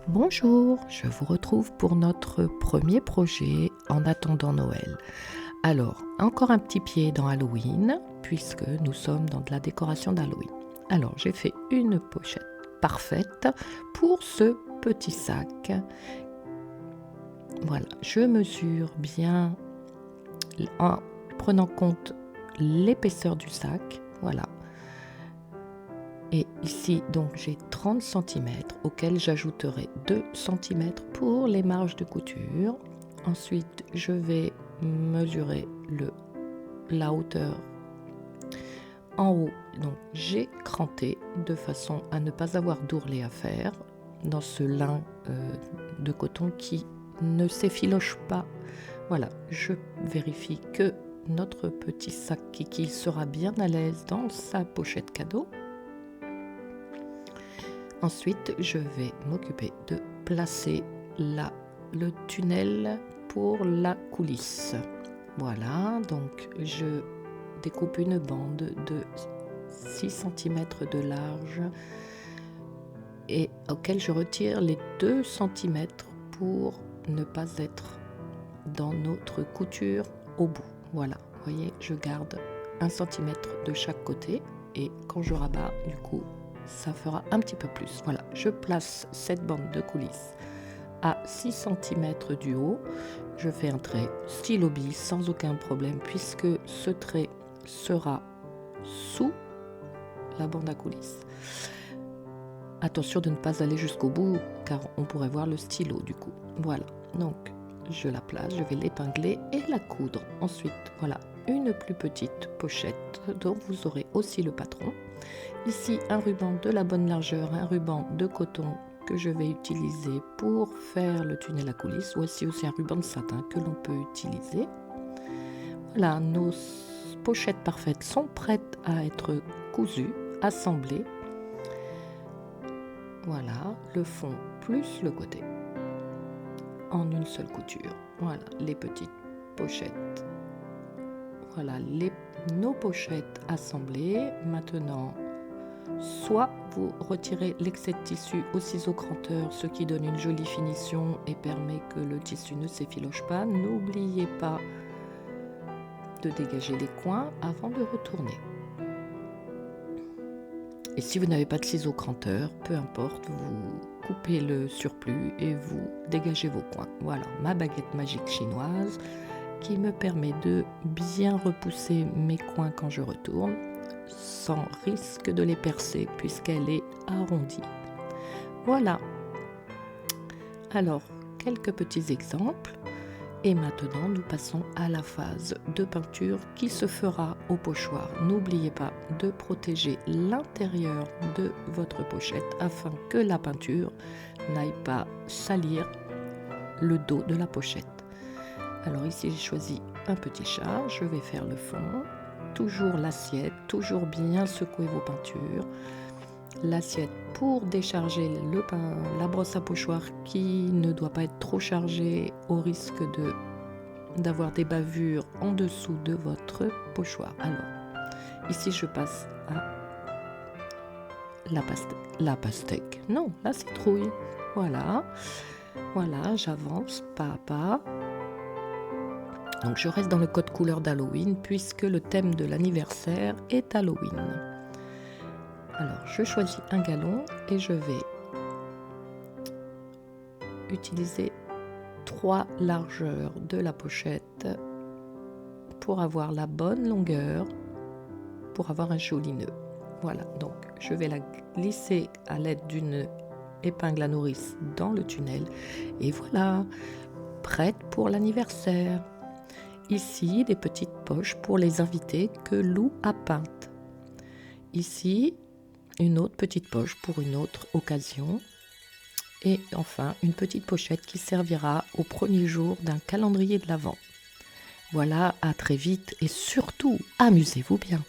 Bonjour, je vous retrouve pour notre premier projet en attendant Noël. Alors, encore un petit pied dans Halloween, puisque nous sommes dans de la décoration d'Halloween. Alors, j'ai fait une pochette parfaite pour ce petit sac. Voilà, je mesure bien en prenant compte l'épaisseur du sac. Voilà. Et ici, donc, j'ai 30 cm auxquels j'ajouterai 2 cm pour les marges de couture. Ensuite, je vais mesurer la hauteur en haut. Donc, j'ai cranté de façon à ne pas avoir d'ourlet à faire dans ce lin de coton qui ne s'effiloche pas. Voilà, je vérifie que notre petit sac Kiki sera bien à l'aise dans sa pochette cadeau. Ensuite, je vais m'occuper de placer le tunnel pour la coulisse. Voilà, donc je découpe une bande de 6 cm de large et auquel je retire les 2 cm pour ne pas être dans notre couture au bout. Voilà, vous voyez, je garde 1 cm de chaque côté et quand je rabats, du coup, ça fera un petit peu plus. Voilà, je place cette bande de coulisse à 6 cm du haut. Je fais un trait stylo bille sans aucun problème puisque ce trait sera sous la bande à coulisse. Attention de ne pas aller jusqu'au bout car on pourrait voir le stylo du coup. Voilà, donc je la place, je vais l'épingler et la coudre. Ensuite, voilà, une plus petite pochette dont vous aurez aussi le patron. Ici, un ruban de la bonne largeur, un ruban de coton que je vais utiliser pour faire le tunnel à coulisse. Voici aussi un ruban de satin que l'on peut utiliser. Voilà, nos pochettes parfaites sont prêtes à être cousues, assemblées. Voilà, le fond plus le côté en une seule couture. Voilà, les petites pochettes. Voilà, nos pochettes assemblées. Maintenant, soit vous retirez l'excès de tissu au ciseau cranteur, ce qui donne une jolie finition et permet que le tissu ne s'effiloche pas. N'oubliez pas de dégager les coins avant de retourner. Et si vous n'avez pas de ciseau cranteur, peu importe, vous coupez le surplus et vous dégagez vos coins. Voilà, ma baguette magique chinoise qui me permet de bien repousser mes coins quand je retourne, sans risque de les percer puisqu'elle est arrondie. Voilà. Alors, quelques petits exemples. Et maintenant, nous passons à la phase de peinture qui se fera au pochoir. N'oubliez pas de protéger l'intérieur de votre pochette afin que la peinture n'aille pas salir le dos de la pochette. Alors ici, j'ai choisi un petit chat. Je vais faire le fond. Toujours l'assiette, toujours bien secouer vos peintures. L'assiette pour décharger la brosse à pochoir qui ne doit pas être trop chargée au risque d'avoir des bavures en dessous de votre pochoir. Alors, ici je passe à la pastèque. Non, la citrouille. Voilà, j'avance pas à pas. Donc je reste dans le code couleur d'Halloween puisque le thème de l'anniversaire est Halloween. Alors je choisis un galon et je vais utiliser 3 largeurs de la pochette pour avoir la bonne longueur, pour avoir un joli nœud. Voilà, donc je vais la glisser à l'aide d'une épingle à nourrice dans le tunnel et voilà, prête pour l'anniversaire. Ici, des petites poches pour les invités que Lou a peintes. Ici, une autre petite poche pour une autre occasion. Et enfin, une petite pochette qui servira au premier jour d'un calendrier de l'Avent. Voilà, à très vite et surtout, amusez-vous bien.